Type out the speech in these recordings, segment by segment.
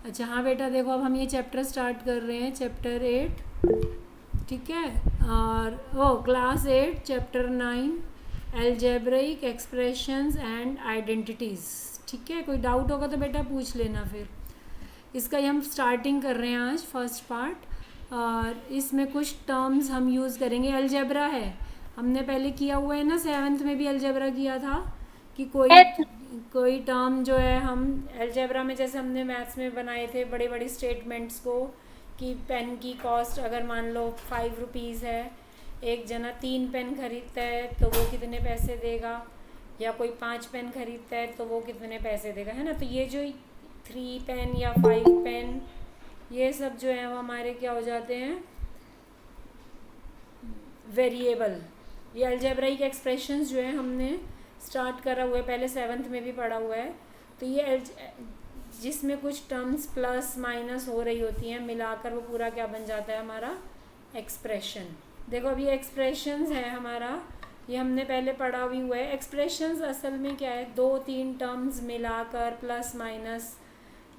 अच्छा हाँ बेटा, देखो अब हम ये चैप्टर स्टार्ट कर रहे हैं, चैप्टर 8। ठीक है। और class 8 chapter 9, algebraic expressions and identities. ठीक है, कोई डाउट होगा तो बेटा पूछ लेना फिर। इसका ही हम स्टार्टिंग कर रहे हैं आज, फर्स्ट पार्ट। और इसमें कुछ टर्म्स हम यूज़ करेंगे। अलजेब्रा है, हमने पहले किया हुआ है ना, 7th में भी अलजेब्रा किया था कि कोई Yes, कोई टर्म जो है हम अलजेब्रा में, जैसे हमने मैथ्स में बनाए थे बड़े बड़े स्टेटमेंट्स को, कि पेन की कॉस्ट अगर मान लो 5 रुपीज़ है, एक जना 3 पेन खरीदता है तो वो कितने पैसे देगा, या कोई 5 पेन खरीदता है तो वो कितने पैसे देगा, है ना। तो ये जो 3 पेन या 5 पेन, ये सब जो है वो हमारे क्या हो जाते हैं, वेरिएबल। ये अलजेब्राइक एक्सप्रेशंस जो है हमने स्टार्ट करा हुआ है, पहले 7th में भी पढ़ा हुआ है। तो ये जिसमें कुछ टर्म्स प्लस माइनस हो रही होती हैं, मिलाकर वो पूरा क्या बन जाता है हमारा, एक्सप्रेशन। देखो अभी एक्सप्रेशंस है हमारा, ये हमने पहले पढ़ा भी हुआ है। एक्सप्रेशंस असल में क्या है, 2-3 टर्म्स मिलाकर प्लस माइनस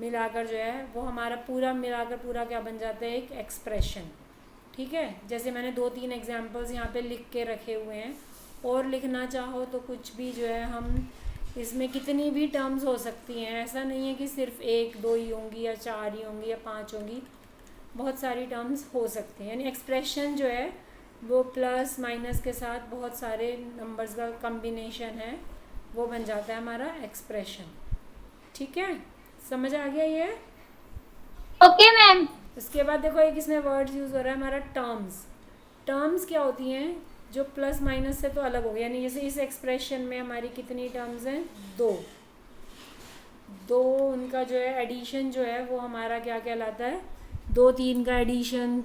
मिलाकर जो है वो हमारा पूरा मिलाकर पूरा क्या बन जाता है, एक एक्सप्रेशन। ठीक है, जैसे मैंने 2-3 एग्जांपल्स यहाँ पे लिख के रखे हुए हैं, और लिखना चाहो तो कुछ भी जो है हम इसमें कितनी भी टर्म्स हो सकती हैं, ऐसा नहीं है कि सिर्फ 1-2 ही होंगी या 4 ही होंगी या 5 होंगी, बहुत सारी टर्म्स हो सकती हैं। यानी एक्सप्रेशन जो है वो प्लस माइनस के साथ बहुत सारे नंबर्स का कम्बिनेशन है, वो बन जाता है हमारा एक्सप्रेशन। ठीक है, समझ आ गया ये। okay, ma'am. उसके बाद देखो एक इसमें वर्ड्स यूज़ हो रहा है हमारा, टर्म्स। टर्म्स क्या होती हैं, जो प्लस माइनस से तो अलग हो गई, यानी जैसे इस एक्सप्रेशन में हमारी कितनी टर्म्स हैं, दो। दो उनका जो है एडिशन जो है वो हमारा क्या कहलाता है, 2-3 का एडिशन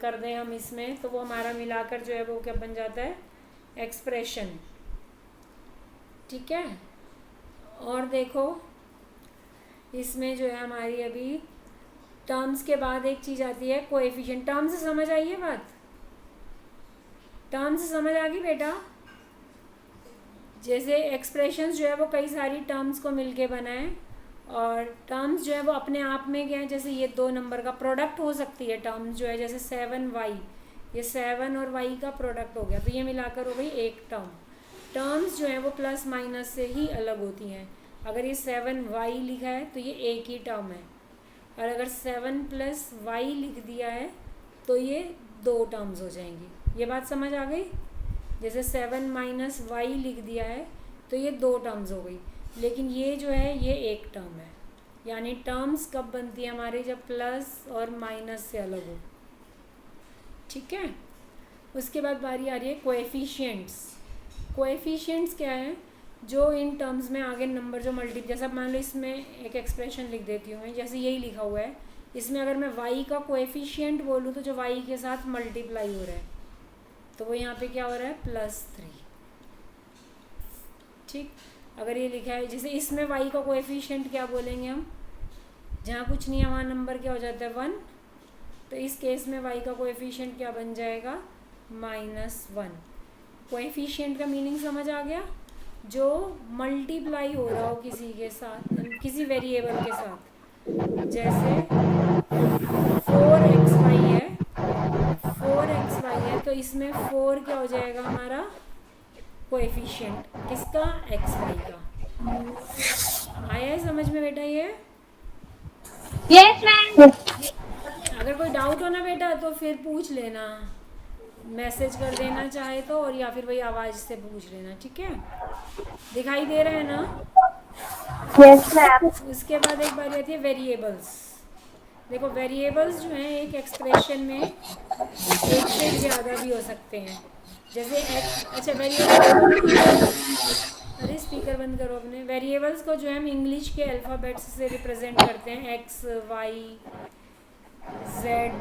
कर दें हम इसमें तो वो हमारा मिलाकर जो है वो क्या बन जाता है, एक्सप्रेशन। ठीक है। और देखो इसमें जो है हमारी अभी टर्म्स के बाद एक चीज़ आती है, कोएफिशिएंट। टर्म से समझ आई है बात, टर्म से समझ आ गई बेटा। जैसे एक्सप्रेशंस जो है वो कई सारी टर्म्स को मिलके बना है, और टर्म्स जो है वो अपने आप में क्या है, जैसे ये 2 नंबर का प्रोडक्ट हो सकती है टर्म्स जो है, जैसे 7y, ये 7 और y का प्रोडक्ट हो गया, तो ये मिलाकर हो गई एक टर्म। टर्म्स जो है वो प्लस माइनस से ही अलग होती हैं। अगर ये 7y लिखा है तो ये एक ही टर्म है, और अगर 7+y लिख दिया है तो ये 2 टर्म्स हो जाएंगी। ये बात समझ आ गई। जैसे 7-y लिख दिया है तो ये 2 टर्म्स हो गई, लेकिन ये जो है ये एक टर्म है। यानी टर्म्स कब बनती है हमारी, जब प्लस और माइनस से अलग हो। ठीक है। उसके बाद बारी आ रही है कोएफिशिएंट्स। कोएफिशिएंट्स क्या है, जो इन टर्म्स में आगे नंबर जो जैसा मान लो इसमें एक एक्सप्रेशन लिख देती हूँ मैं, जैसे यही लिखा हुआ है, इसमें अगर मैं y का कोएफिशिएंट बोलूँ तो जो y के साथ मल्टीप्लाई हो रहा है तो वो यहाँ पे क्या हो रहा है, +3। ठीक। अगर ये लिखा है, जैसे इसमें y का कोएफिशिएंट क्या बोलेंगे हम, जहाँ कुछ नहीं है वहाँ नंबर क्या हो जाता है, 1। तो इस केस में y का कोएफिशिएंट क्या बन जाएगा, -1। कोएफिशिएंट का मीनिंग समझ आ गया, जो मल्टीप्लाई हो रहा हो किसी के साथ, किसी वेरिएबल के साथ। जैसे 4xy है, 4xy है तो इसमें 4 क्या हो जाएगा हमारा कोएफिशिएंट, किसका, xy का। आया है समझ में बेटा ये। Yes, ma'am. अगर कोई डाउट हो ना बेटा तो फिर पूछ लेना, मैसेज कर देना चाहे तो, और या फिर वही आवाज़ से पूछ लेना। ठीक है, दिखाई दे रहा है ना। Yes, ma'am. उसके बाद एक बार आती है वेरिएबल्स। देखो वेरिएबल्स जो हैं एक एक्सप्रेशन में एक से ज़्यादा भी हो सकते हैं। जैसे अच्छा वेरिएबल्स को ना हम, अरे स्पीकर बंद करो अपने। वेरिएबल्स को जो है हम इंग्लिश के अल्फ़ाबेट्स से रिप्रेजेंट करते हैं, एक्स वाई जेड,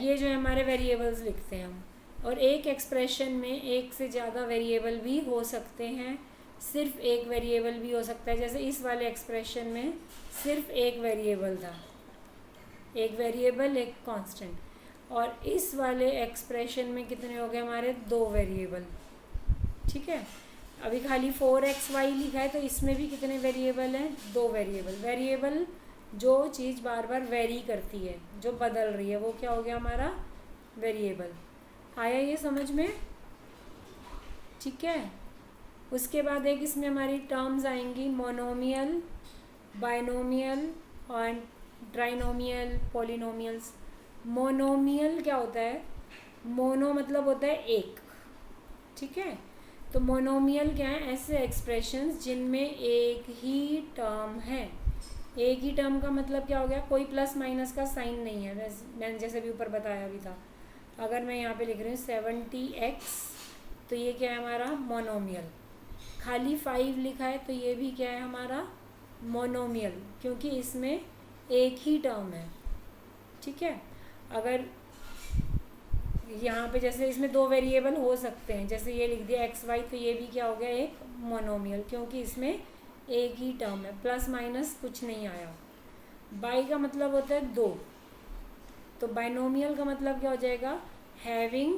ये जो है हमारे वेरिएबल्स लिखते हैं हम। और एक एक्सप्रेशन में एक से ज़्यादा वेरिएबल भी हो सकते हैं, सिर्फ एक वेरिएबल भी हो सकता है। जैसे इस वाले एक्सप्रेशन में सिर्फ एक वेरिएबल था, एक वेरिएबल एक कांस्टेंट, और इस वाले एक्सप्रेशन में कितने हो गए हमारे, 2 वेरिएबल। ठीक है, अभी खाली 4xy लिखा है तो इसमें भी कितने वेरिएबल हैं, 2 वेरिएबल। वेरिएबल जो चीज़ बार बार वेरी करती है, जो बदल रही है, वो क्या हो गया हमारा वेरिएबल। आया ये समझ में? ठीक है। उसके बाद एक इसमें हमारी टर्म्स आएंगी मोनोमियल, बाइनोमियल और ट्राइनोमियल, पॉलिनोमियल्स। मोनोमियल क्या होता है? मोनो मतलब होता है एक, ठीक है। तो मोनोमियल क्या है? ऐसे एक्सप्रेशंस जिनमें एक ही टर्म है। एक ही टर्म का मतलब क्या हो गया? कोई प्लस माइनस का साइन नहीं है, मैंने जैसे भी ऊपर बताया भी था। अगर मैं यहाँ पे लिख रही हूँ 70x, तो ये क्या है हमारा मोनोमियल। खाली 5 लिखा है तो ये भी क्या है हमारा मोनोमियल, क्योंकि इसमें एक ही टर्म है, ठीक है। अगर यहाँ पे जैसे इसमें 2 वेरिएबल हो सकते हैं, जैसे ये लिख दिया xy, तो ये भी क्या हो गया एक मोनोमियल, क्योंकि इसमें एक ही टर्म है, प्लस माइनस कुछ नहीं आया। बाई का मतलब होता है 2, तो बाइनोमियल का मतलब क्या हो जाएगा? Having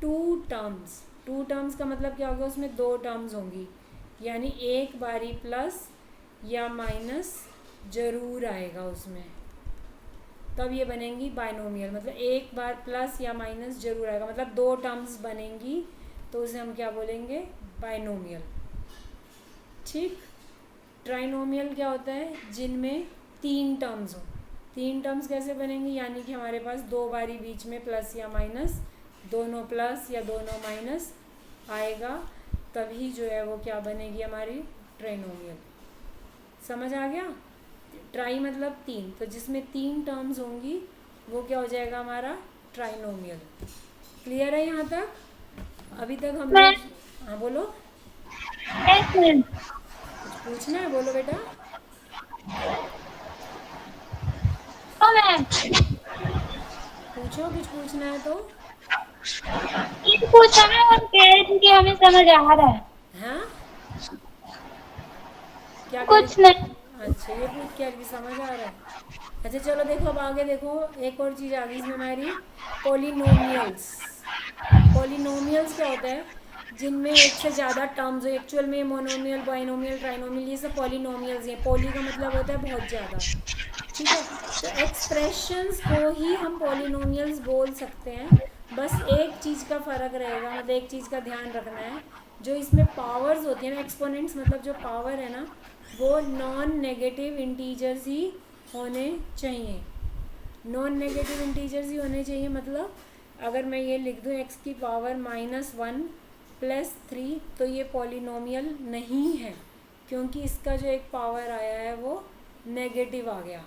2 terms. 2 टर्म्स का मतलब क्या होगा? उसमें 2 टर्म्स होंगी, यानी एक बारी प्लस या माइनस जरूर आएगा उसमें, तब ये बनेंगी बाइनोमियल। मतलब एक बार प्लस या माइनस जरूर आएगा, मतलब 2 टर्म्स बनेंगी, तो उसे हम क्या बोलेंगे? बाइनोमियल, ठीक। ट्राइनोमियल क्या होता है? जिनमें 3 टर्म्स हो। 3 टर्म्स कैसे बनेंगी? यानी कि हमारे पास 2 बारी बीच में प्लस या माइनस, दोनों प्लस या दोनों माइनस आएगा, तभी जो है वो क्या बनेगी हमारी ट्राइनोमियल। समझ आ गया? ट्राई मतलब 3, तो जिसमें 3 टर्म्स होंगी वो क्या हो जाएगा हमारा ट्राइनोमियल। क्लियर है यहाँ तक? अभी तक हम लोग, हाँ बोलो, यस मैम। कुछ पूछना है? बोलो बेटा। ओ मैम, पूछो, कुछ पूछना है तो। ये पूछा मैं और कह रही थी कि हमें समझ आ रहा है। हाँ, क्या कह कुछ रही? नहीं। अच्छा, ये पूछ क्या रही? समझ आ रहा है। अच्छा चलो देखो, अब आगे देखो, एक और चीज़ आ गई इसमें हमारी, पॉलिनोमियल्स। पॉलिनोमियल्स क्या होता है? जिनमें एक से ज़्यादा टर्म्स हो। एक्चुअल में मोनोमियल, बाइनोमियल, ट्राइनोमियल, ये सब पॉलिनोमियल्स हैं। पॉली का मतलब होता है बहुत ज़्यादा, ठीक है। तो एक्सप्रेशंस को ही हम पॉलिनोमियल्स बोल सकते हैं। बस एक चीज़ का फ़र्क रहेगा, मतलब एक चीज़ का ध्यान रखना है, जो इसमें पावर्स होती है ना, एक्सपोनेंट्स मतलब जो पावर है ना, वो नॉन नेगेटिव इंटीजर्स ही होने चाहिए। नॉन नेगेटिव इंटीजर्स ही होने चाहिए, मतलब अगर मैं ये लिख दूँ x की पावर -1 + 3, तो ये पॉलिनोमियल नहीं है, क्योंकि इसका जो एक पावर आया है वो नेगेटिव आ गया।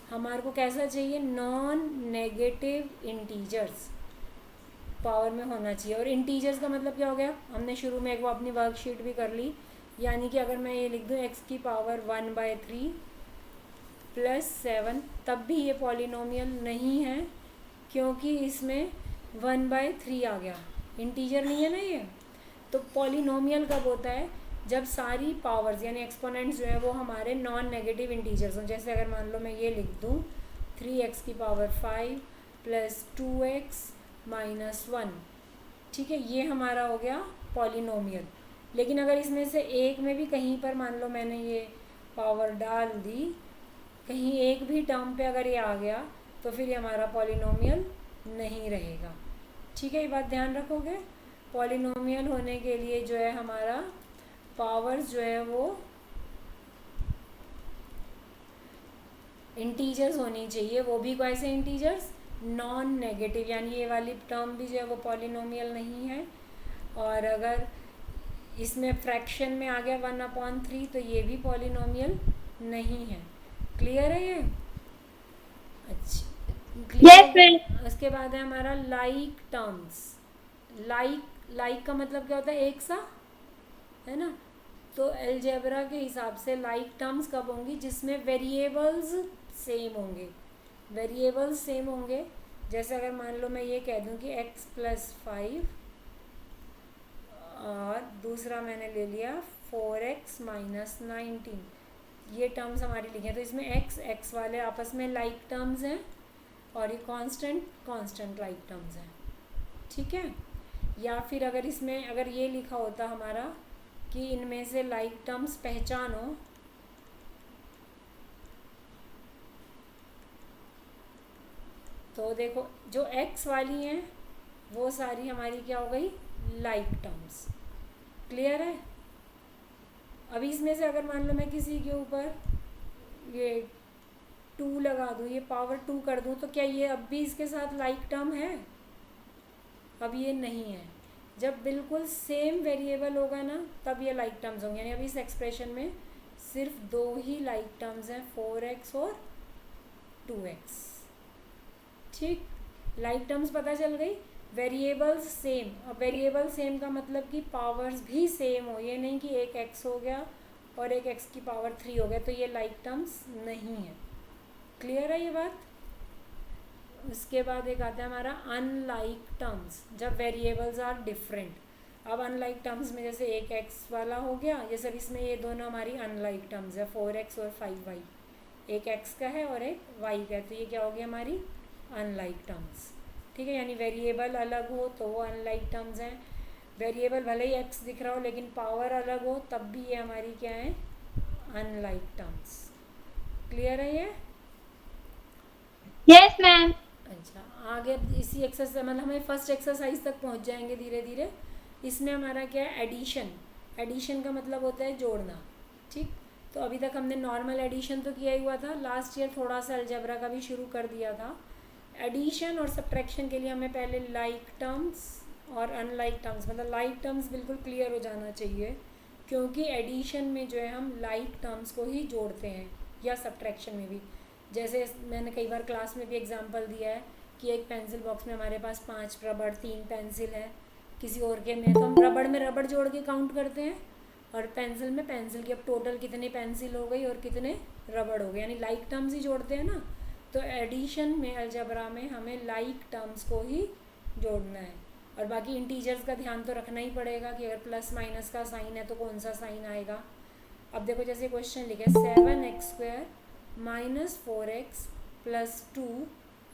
हमारे को कैसा चाहिए? नॉन नेगेटिव इंटीजर्स पावर में होना चाहिए। और इंटीजर्स का मतलब क्या हो गया? हमने शुरू में एक वो अपनी वर्कशीट भी कर ली, यानी कि अगर मैं ये लिख दूँ x की पावर 1/3 + 7, तब भी ये पॉलिनोमियल नहीं है, क्योंकि इसमें 1/3 आ गया, इंटीजर नहीं है ना ये। तो पॉलिनोमियल कब होता है? जब सारी पावर्स यानी एक्सपोनेंट्स जो है वो हमारे नॉन नेगेटिव इंटीजर्स हों। जैसे अगर मान लो मैं ये लिख दूँ 3x की पावर 5 + 2x - 1, ठीक है, ये हमारा हो गया पॉलिनोमियल। लेकिन अगर इसमें से एक में भी कहीं पर मान लो मैंने ये पावर डाल दी, कहीं एक भी टर्म पे अगर ये आ गया, तो फिर ये हमारा पॉलिनोमियल नहीं रहेगा, ठीक है। ये बात ध्यान रखोगे। पॉलिनोमियल होने के लिए जो है हमारा पावर्स जो है वो इंटीजर्स होनी चाहिए, वो भी कैसे इंटीजर्स? नॉन नेगेटिव, यानी ये वाली टर्म भी जो है वो पॉलिनोमियल नहीं है। और अगर इसमें फ्रैक्शन में आ गया 1/3, तो ये भी पॉलिनोमियल नहीं है। क्लियर है ये? अच्छा, क्लियर हो यस मैम। गया। उसके बाद है हमारा लाइक टर्म्स। लाइक का मतलब क्या होता है? एक सा, है ना। तो अलजेब्रा के हिसाब से लाइक टर्म्स कब होंगी? जिसमें वेरिएबल्स सेम होंगे। वेरिएबल्स सेम होंगे, जैसे अगर मान लो मैं ये कह दूं कि x + 5, और दूसरा मैंने ले लिया 4x - 19, ये टर्म्स हमारी लिखे हैं। तो इसमें x वाले आपस में लाइक टर्म्स हैं, और ये कांस्टेंट लाइक टर्म्स हैं, ठीक है। या फिर अगर इसमें अगर ये लिखा होता हमारा कि इनमें से लाइक टर्म्स पहचानो, तो देखो जो एक्स वाली हैं वो सारी हमारी क्या हो गई, लाइक टर्म्स। क्लियर है। अभी इसमें से अगर मान लो मैं किसी के ऊपर ये 2 लगा दूँ, ये पावर 2 कर दूँ, तो क्या ये अब भी इसके साथ लाइक टर्म है? अब ये नहीं है। जब बिल्कुल सेम वेरिएबल होगा ना तब ये लाइक टर्म्स होंगे। यानी अभी इस एक्सप्रेशन में सिर्फ 2 ही लाइक टर्म्स हैं, 4x और 2x। ठीक, लाइक टर्म्स पता चल गई। वेरिएबल्स सेम, अब वेरिएबल सेम का मतलब कि पावर्स भी सेम हो, ये नहीं कि एक x हो गया और एक x की पावर 3 हो गया तो ये लाइक टर्म्स नहीं है। क्लियर है ये बात। उसके बाद एक आता है हमारा अनलाइक टर्म्स, जब वेरिएबल्स आर डिफरेंट। अब अनलाइक टर्म्स में जैसे एक x वाला हो गया, ये सब इसमें ये दोनों हमारी अनलाइक टर्म्स है, 4x और 5y। एक x का है और एक y का है, तो ये क्या हो गया हमारी अनलाइक टर्म्स। ठीक है, यानी वेरिएबल अलग हो तो वो अनलाइक टर्म्स हैं। वेरिएबल भले ही x दिख रहा हो लेकिन पावर अलग हो तब भी ये हमारी क्या है, अनलाइक टर्म्स। क्लियर है ये। Yes ma'am. अच्छा, आगे इसी एक्सरसाइज मतलब हमें फर्स्ट एक्सरसाइज तक पहुंच जाएंगे धीरे धीरे। इसमें हमारा क्या है, एडिशन। एडिशन का मतलब होता है जोड़ना। ठीक, तो अभी तक हमने नॉर्मल एडिशन तो किया ही हुआ था, लास्ट ईयर थोड़ा सा अलजेब्रा का भी शुरू कर दिया था। एडिशन और सब्ट्रैक्शन के लिए हमें पहले लाइक टर्म्स और अनलाइक टर्म्स, मतलब लाइक टर्म्स बिल्कुल क्लियर हो जाना चाहिए, क्योंकि एडिशन में जो है हम लाइक टर्म्स को ही जोड़ते हैं, या सब्ट्रैक्शन में भी। जैसे मैंने कई बार क्लास में भी एग्जांपल दिया है कि एक पेंसिल बॉक्स में हमारे पास 5 रबड़ 3 पेंसिल है, किसी और के में तो हम रबड़ में रबड़ जोड़ के काउंट करते हैं, और पेंसिल में पेंसिल की। अब टोटल कितने पेंसिल हो गई और कितने रबड़ हो गए, यानी लाइक टर्म्स ही जोड़ते हैं ना। तो एडिशन में अलजेब्रा में हमें लाइक टर्म्स को ही जोड़ना है, और बाकी इंटीजर्स का ध्यान तो रखना ही पड़ेगा कि अगर प्लस माइनस का साइन है तो कौन सा साइन आएगा। अब देखो जैसे क्वेश्चन लिखे 7x² minus 4x plus 2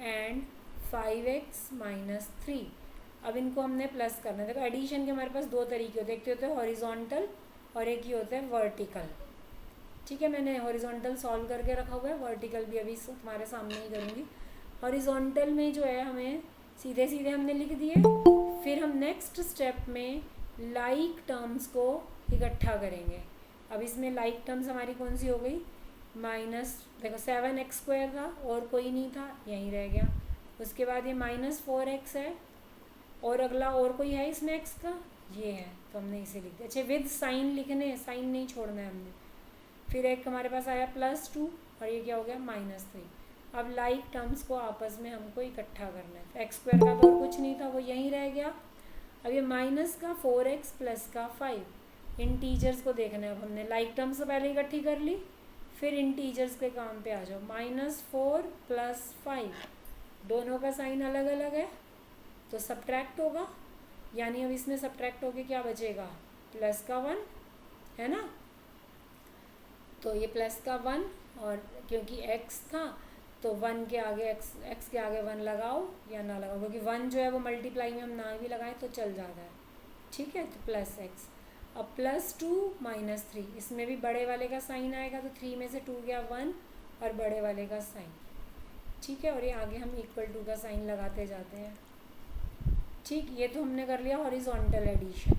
and 5x minus 3। अब इनको हमने प्लस करना है। देखो एडिशन के हमारे पास 2 तरीके होते हैं, एक तो होता है हॉरिजॉन्टल और एक ही होता है वर्टिकल। ठीक है, मैंने हॉरिजॉन्टल सॉल्व करके रखा हुआ है, वर्टिकल भी अभी तुम्हारे सामने ही करूँगी। हॉरिजॉन्टल में जो है हमें सीधे सीधे हमने लिख दिए, फिर हम नेक्स्ट स्टेप में लाइक टर्म्स को इकट्ठा करेंगे। अब इसमें लाइक टर्म्स हमारी कौन सी हो गई, माइनस, देखो 7x² था और कोई नहीं था, यहीं रह गया। उसके बाद ये -4x है, और अगला और कोई है इसमें x का, ये है, तो हमने इसे लिख दिया। अच्छा, विद साइन लिखने, साइन नहीं छोड़ना है हमने। फिर एक हमारे पास आया +2 और ये क्या हो गया -3। अब लाइक टर्म्स को आपस में हमको इकट्ठा करना है। x² का तो और कुछ नहीं था, वो यहीं रह गया। अब ये माइनस का 4x प्लस का 5, इंटीजर्स को देखना है। अब हमने लाइक टर्म्स तो पहले इकट्ठी कर ली, फिर इंटीजर्स के काम पे आ जाओ। -4 प्लस 5, दोनों का साइन अलग अलग है तो सब्ट्रैक्ट होगा, यानी अब इसमें सब्ट्रैक्ट होके क्या बचेगा, प्लस का 1 है ना। तो ये प्लस का 1, और क्योंकि x था तो 1 के आगे x के आगे 1 लगाओ या ना लगाओ, क्योंकि 1 जो है वो मल्टीप्लाई में हम ना भी लगाएं तो चल जाता है। ठीक है, तो प्लस x। अब +2 -3, इसमें भी बड़े वाले का साइन आएगा, तो 3 में से 2 गया 1 और बड़े वाले का साइन। ठीक है, और ये आगे हम =2 का साइन लगाते जाते हैं। ठीक, ये तो हमने कर लिया हॉरिजॉन्टल एडिशन।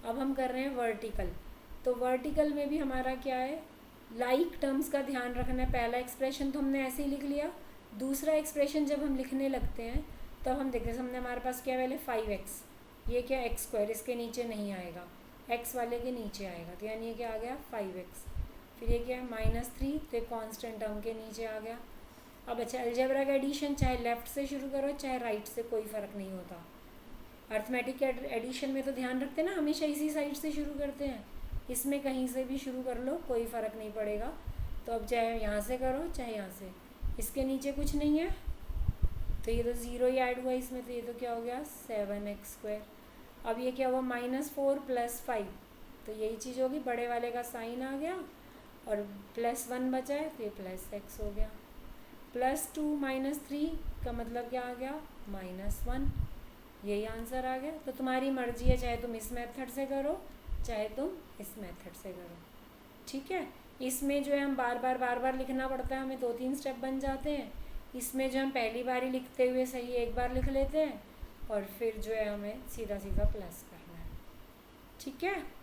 अब हम कर रहे हैं वर्टिकल। तो वर्टिकल में भी हमारा क्या है, लाइक टर्म्स का ध्यान रखना है। पहला एक्सप्रेशन तो हमने ऐसे ही लिख लिया, दूसरा एक्सप्रेशन जब हम लिखने लगते हैं तब हम देखते हैं, हमने हमारे पास क्या पहले 5x, ये क्या x², इसके नीचे नहीं आएगा, x वाले के नीचे आएगा, तो यानी ये क्या आ गया 5x। फिर ये क्या है -3, तो कांस्टेंट टर्म के नीचे आ गया। अब अच्छा, अलजेब्रा का एडिशन चाहे लेफ़्ट से शुरू करो चाहे राइट से, कोई फ़र्क नहीं होता। अर्थमेटिक एडिशन में तो ध्यान रखते हैं ना, हमेशा इसी साइड से शुरू करते हैं। इसमें कहीं से भी शुरू कर लो, कोई फ़र्क नहीं पड़ेगा। तो अब चाहे यहाँ से करो चाहे यहाँ से, इसके नीचे कुछ नहीं है तो ये तो 0 ही ऐड हुआ इसमें, तो ये तो क्या हो गया 7x²। अब ये क्या हुआ -4 प्लस 5, तो यही चीज़ होगी, बड़े वाले का साइन आ गया और +1 बचा है तो ये +x हो गया। +2 -3 का मतलब क्या आ गया -1, यही आंसर आ गया। तो तुम्हारी मर्जी है, चाहे तुम इस मेथड से करो चाहे तुम इस मेथड से करो। ठीक है, इसमें जो है हम बार बार लिखना पड़ता है, हमें 2-3 स्टेप बन जाते हैं। इसमें जो हम पहली बार ही लिखते हुए सही एक बार लिख लेते हैं और फिर जो है हमें सीधा सीधा प्लस करना है, ठीक है।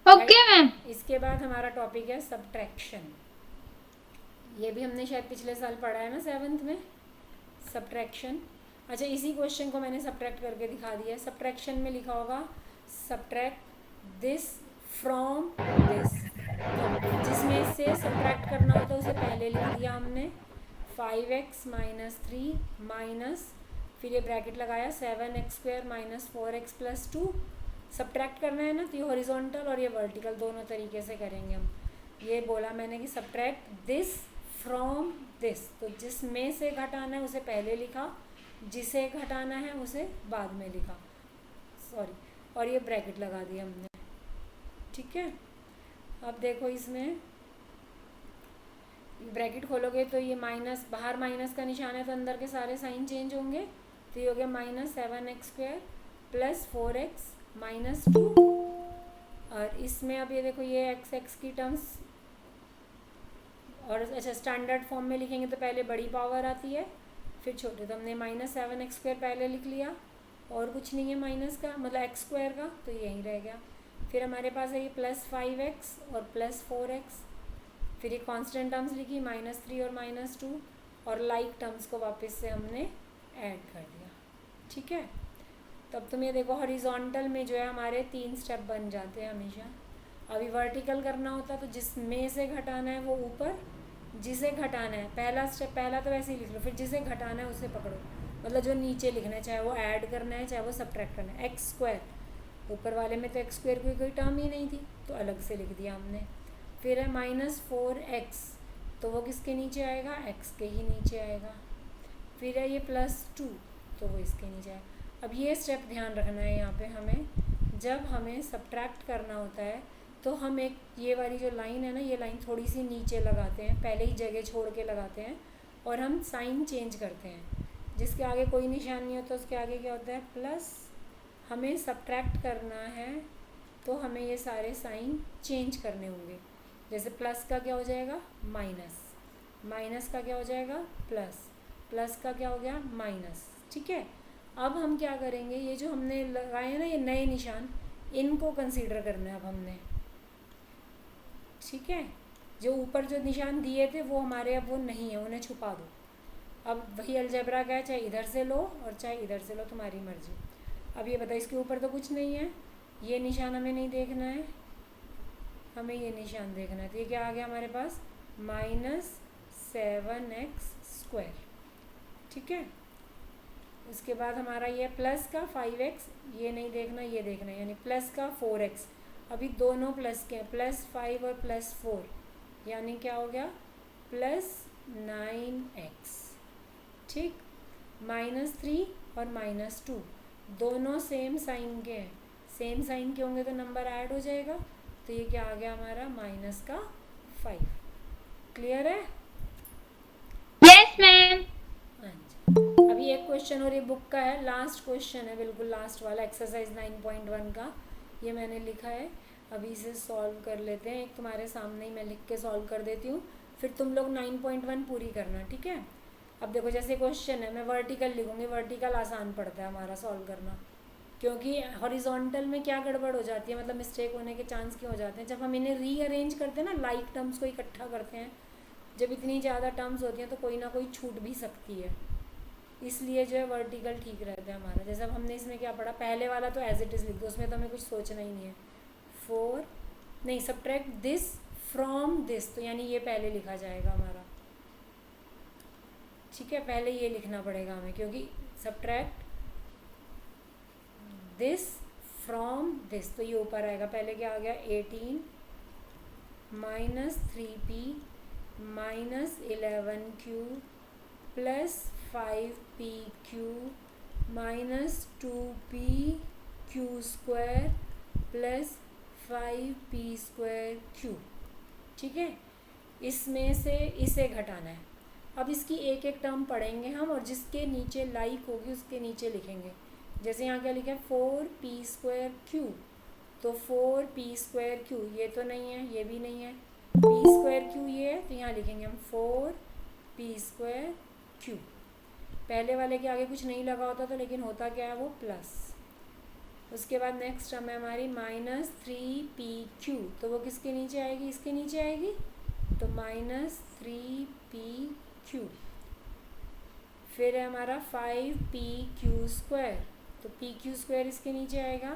Okay ma'am. इसके बाद हमारा टॉपिक है सब्ट्रैक्शन। ये भी हमने शायद पिछले साल पढ़ा है ना 7th में, सब्ट्रैक्शन। अच्छा, इसी क्वेश्चन को मैंने सब्ट्रैक्ट करके दिखा दिया है। सब्ट्रैक्शन में लिखा होगा सब्ट्रैक्ट दिस फ्रॉम दिस, जिसमें से सब्ट्रैक्ट करना होता है उसे पहले लिख दिया हमने, 5x माइनस 3 माइनस, फिर ये ब्रैकेट लगाया 7x² minus 4x plus 2। Subtract करना है ना, तो ये हॉरिजॉन्टल और ये वर्टिकल दोनों तरीके से करेंगे हम। ये बोला मैंने कि सब्ट्रैक्ट दिस फ्रॉम दिस, तो जिसमें से घटाना है उसे पहले लिखा, जिसे घटाना है उसे बाद में लिखा, सॉरी, और ये ब्रैकेट लगा दिया हमने, ठीक है। अब देखो इसमें ब्रैकेट खोलोगे तो ये माइनस, बाहर माइनस का निशान है तो अंदर के सारे साइन चेंज होंगे, तो ये हो गया minus 7x² plus 4x minus 2। और इसमें अब ये देखो ये x की टर्म्स, और अच्छा स्टैंडर्ड फॉर्म में लिखेंगे तो पहले बड़ी पावर आती है फिर छोटे, तो हमने माइनस 7x² पहले लिख लिया और कुछ नहीं है माइनस का, मतलब x² का, तो यहीं रह गया। फिर हमारे पास है ये प्लस 5x और प्लस 4x, फिर ये कांस्टेंट टर्म्स लिखी -3 और -2, और लाइक टर्म्स को वापस से हमने ऐड कर दिया, ठीक है। तब तुम ये देखो हॉरिजॉन्टल में जो है हमारे 3 स्टेप बन जाते हैं हमेशा। अभी वर्टिकल करना होता तो जिसमें से घटाना है वो ऊपर, जिसे घटाना है पहला स्टेप, पहला तो वैसे ही लिख लो, फिर जिसे घटाना है उसे पकड़ो, मतलब जो नीचे लिखना है, चाहे वो ऐड करना है चाहे वो सब्ट्रैक्ट करना है। x², ऊपर वाले में तो x² की कोई टर्म ही नहीं थी तो अलग से लिख दिया हमने। फिर है -4x, तो वो किसके नीचे आएगा, x के ही नीचे आएगा। फिर है ये +2, तो वो इसके नीचे आएगा। अब ये स्टेप ध्यान रखना है यहाँ पे हमें, जब हमें सब्ट्रैक्ट करना होता है तो हम एक ये वाली जो लाइन है ना, ये लाइन थोड़ी सी नीचे लगाते हैं, पहले ही जगह छोड़ के लगाते हैं, और हम साइन चेंज करते हैं। जिसके आगे कोई निशान नहीं होता उसके आगे क्या होता है, प्लस। हमें सब्ट्रैक्ट करना है तो हमें ये सारे साइन चेंज करने होंगे। जैसे प्लस का क्या हो जाएगा, माइनस, माइनस का क्या हो जाएगा, प्लस, प्लस का क्या हो गया, माइनस, ठीक है। अब हम क्या करेंगे, ये जो हमने लगाए हैं ना ये नए निशान, इनको कंसीडर करना है अब हमने, ठीक है। जो ऊपर जो निशान दिए थे वो हमारे अब वो नहीं है, उन्हें छुपा दो। अब वही अलजेब्रा का है, चाहे इधर से लो और चाहे इधर से लो, तुम्हारी मर्जी। अब ये बताओ, इसके ऊपर तो कुछ नहीं है, ये निशान हमें नहीं देखना है, हमें ये निशान देखना है। तो ये क्या आ गया हमारे पास, -7x², ठीक है। उसके बाद हमारा ये प्लस का 5x, ये नहीं देखना, ये देखना है, यानी प्लस का 4x। अभी दोनों प्लस के हैं, +5 और +4, यानी क्या हो गया, +9x, ठीक। -3 और -2 दोनों सेम साइन के हैं, सेम साइन के होंगे तो नंबर ऐड हो जाएगा, तो ये क्या आ गया हमारा, -5। क्लियर है? Yes ma'am. हाँ जी। अभी एक क्वेश्चन और ये बुक का है, लास्ट क्वेश्चन है, बिल्कुल लास्ट वाला, एक्सरसाइज 9.1 का, ये मैंने लिखा है। अभी इसे सॉल्व कर लेते हैं, एक तुम्हारे सामने ही मैं लिख के सॉल्व कर देती हूँ, फिर तुम लोग 9.1 पूरी करना, ठीक है। अब देखो जैसे क्वेश्चन है, मैं वर्टिकल लिखूँगी, वर्टिकल आसान पड़ता है हमारा सॉल्व करना, क्योंकि हॉरिजॉन्टल में क्या गड़बड़ हो जाती है, मतलब मिस्टेक होने के चांस क्यों हो जाते हैं, जब हम इन्हें रीअरेंज करते हैं ना, लाइक टर्म्स को इकट्ठा करते हैं, जब इतनी ज़्यादा टर्म्स होती हैं तो कोई ना कोई छूट भी सकती है, इसलिए जो है वर्टिकल ठीक रहता है हमारा। जैसे अब हमने इसमें क्या पढ़ा, पहले वाला तो एज इट इज़ लिख दो, उसमें तो हमें कुछ सोचना ही नहीं है। 4 नहीं, सब्ट्रैक्ट दिस फ्रॉम दिस, तो यानी ये पहले लिखा जाएगा हमारा, ठीक है, पहले ये लिखना पड़ेगा हमें, क्योंकि सब्ट्रैक्ट दिस फ्रॉम दिस, तो ये ऊपर आएगा। पहले क्या आ गया, 18 -3p -11q plus 5pq -2pq² plus 5p²q, ठीक है। इसमें से इसे घटाना है। अब इसकी एक एक टर्म पढ़ेंगे हम, और जिसके नीचे लाइक होगी उसके नीचे लिखेंगे। जैसे यहाँ क्या लिखा है, 4p²q, तो 4p²q, ये तो नहीं है, ये भी नहीं है, p²q ये है, तो यहाँ लिखेंगे हम 4 पी स्क्वायर क्यू। पहले वाले के आगे कुछ नहीं लगा होता तो, लेकिन होता क्या है वो प्लस। उसके बाद नेक्स्ट टर्म है हमारी माइनस 3pq, तो वो किसके नीचे आएगी, इसके नीचे आएगी, तो माइनस 3pq। फिर है हमारा 5pq स्क्वायर, तो pq स्क्वायर इसके नीचे आएगा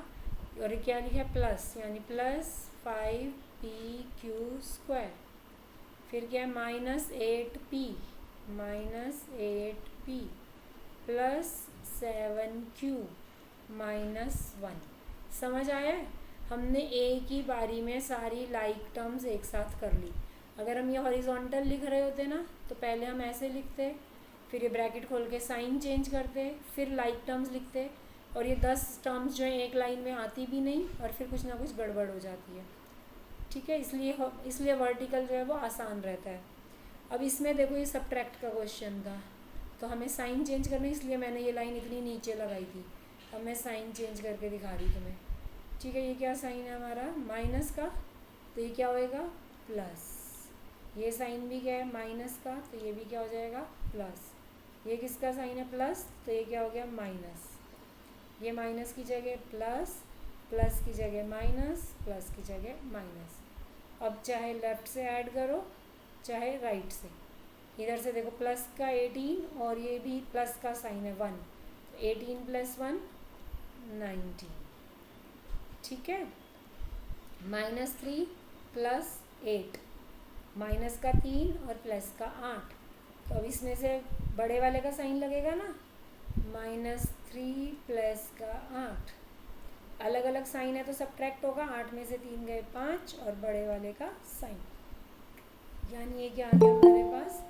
और क्या लिखा है प्लस, यानी प्लस 5pq स्क्वायर। फिर क्या है minus 8p plus 7q minus 1। समझ आया है? हमने एक ही बारी में सारी लाइक टर्म्स एक साथ कर ली। अगर हम ये हॉरिजॉन्टल लिख रहे होते ना तो पहले हम ऐसे लिखते, फिर ये ब्रैकेट खोल के साइन चेंज करते, फिर लाइक टर्म्स लिखते, और ये 10 टर्म्स जो है एक लाइन में आती भी नहीं और फिर कुछ ना कुछ गड़बड़ हो जाती है। ठीक है, इसलिए वर्टिकल जो है वो आसान रहता है। अब इसमें देखो ये सब्ट्रैक्ट का क्वेश्चन था, तो हमें साइन चेंज करना, इसलिए मैंने ये लाइन इतनी नीचे लगाई थी। अब मैं साइन चेंज करके दिखा रही तुम्हें। ठीक है, ये क्या साइन है हमारा माइनस का, तो ये क्या होएगा प्लस। ये साइन भी क्या है माइनस का, तो ये भी क्या हो जाएगा प्लस। ये किसका साइन है प्लस, तो ये क्या हो गया माइनस। ये माइनस की जगह प्लस, प्लस की जगह माइनस, प्लस की जगह माइनस। अब चाहे लेफ़्ट से ऐड करो चाहे राइट से। इधर से देखो प्लस का 18 और ये भी प्लस का साइन है 1, तो 18 प्लस 1 19। ठीक है, माइनस 3 प्लस 8, माइनस का 3 और प्लस का 8। तो अब इसमें से बड़े वाले का साइन लगेगा ना, माइनस 3 प्लस का 8। अलग अलग साइन है तो सब्ट्रैक्ट होगा, 8 में से 3 गए 5 और बड़े वाले का साइन, यानी ये क्या आ गया हमारे पास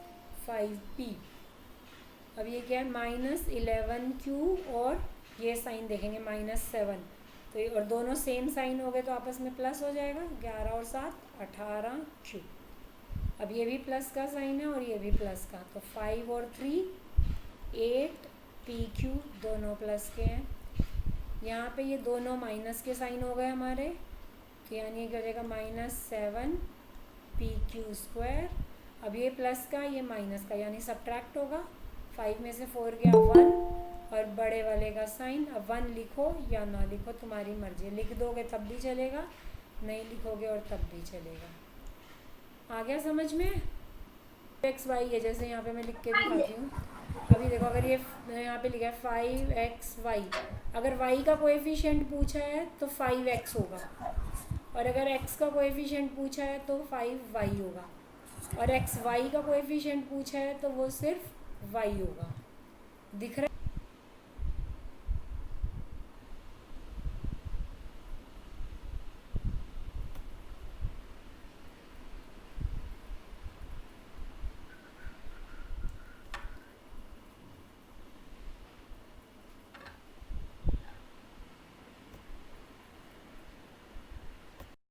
5p। अब ये क्या है माइनस 11q और ये साइन देखेंगे माइनस 7, तो ये और दोनों सेम साइन हो गए तो आपस में प्लस हो जाएगा, 11 और 7 18q। अब ये भी प्लस का साइन है और ये भी प्लस का, तो 5 और 3 8pq दोनों प्लस के हैं। यहाँ पे ये दोनों माइनस के साइन हो गए हमारे, तो यानी क्या हो जाएगा माइनस 7pq स्क्वायर। अब ये प्लस का ये माइनस का, यानी सब्ट्रैक्ट होगा, 5 में से 4 गया 1 और बड़े वाले का साइन। अब 1 लिखो या ना लिखो तुम्हारी मर्जी, लिख दोगे तब भी चलेगा, नहीं लिखोगे और तब भी चलेगा। आ गया समझ में? एक्स वाई है, जैसे यहाँ पे मैं लिख के दिखाती हूँ। अभी देखो, अगर ये यहाँ पे लिखा है 5xy, अगर y का कोएफिशिएंट पूछा है तो 5x होगा, और अगर x का कोएफिशिएंट पूछा है तो 5y होगा, और xy का कोएफिशिएंट पूछा है तो वो सिर्फ y होगा। दिख रहा है?